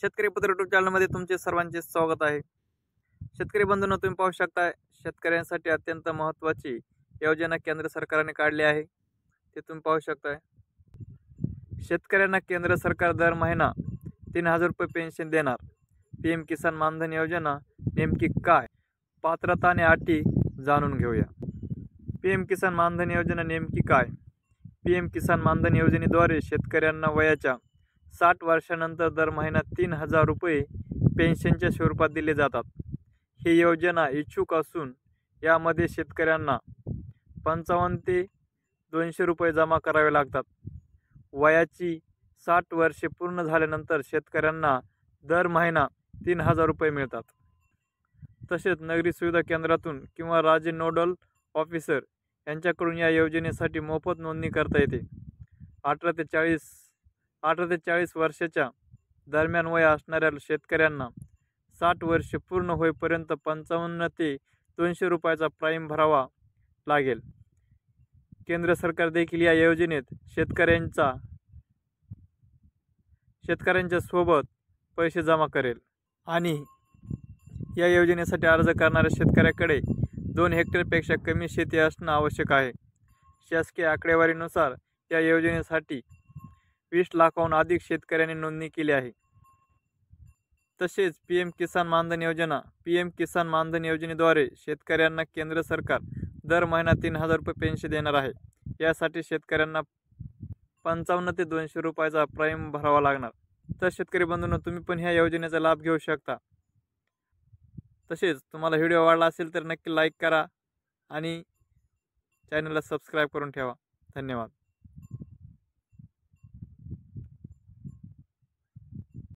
शेतकरी पत्र यूट्यूब चॅनलमध्ये तुमचे सर्वांचे स्वागत आहे। शेतकरी बंधूंनो, तुम्ही पाहू शकता शेतकऱ्यांसाठी अत्यंत महत्त्वाची योजना केंद्र सरकारने काढली आहे। ते तुम्ही पाहू शकता। शेतकऱ्यांना केंद्र सरकार दर महिना 3000 रुपये पेन्शन देणार। पीएम किसान मानधन योजना नेमकी काय, पात्रता आणि अटी जाणून घेऊया। पीएम किसान मानधन योजना नेमकी काय? पीएम किसान मानधन योजनेद्वारे शेतकऱ्यांना वयाच्या 60 वर्षानंतर दर महिना 3000 रुपये पेन्शनच्या स्वरूपात दिले जातात। ही योजना इच्छुक असून यामध्ये शेतकऱ्यांना 55 ते 200 रुपये जमा करावे लागतात। वयाची 60 वर्षे पूर्ण झाल्यानंतर शेतकऱ्यांना दर महिना 3000 रुपये मिळतात। तसेच नगरी सुविधा केंद्रातून किंवा राज्य नोडल ऑफिसर यांच्याकडून या योजनेसाठी मोफत नोंदणी करता येते। 18 ते 40 वर्षाच्या दरम्यान वय असणाऱ्या शेतकऱ्यांना 60 वर्षे पूर्ण होईपर्यंत 55 ते 200 रुपयाचा प्राईम भरावा लागेल। केंद्र सरकार देखील या योजनेत शेतकऱ्यांच्या सोबत पैसे जमा करेल आणि या योजनेसाठी अर्ज करणाऱ्या शेतकऱ्याकडे 2 हेक्टरपेक्षा कमी शेती असणं आवश्यक आहे। शासकीय आकडेवारीनुसार या योजनेसाठी 20 लाखाहून अधिक शेतकऱ्यांनी नोंदणी केली आहे। तसेच पीएम किसान मानधन योजनेद्वारे शेतकऱ्यांना केंद्र सरकार दर महिना 3000 रुपये पेन्शन देणार आहे। यासाठी शेतकऱ्यांना 55 ते 200 रुपयाचा प्राईम भरावा लागणार। तर शेतकरी बंधूंनो, तुम्ही पण ह्या योजनेचा लाभ घेऊ शकता। तसेच तुम्हाला व्हिडिओ आवडला असेल तर नक्की लाईक करा आणि चॅनलला सबस्क्राईब करून ठेवा। धन्यवाद।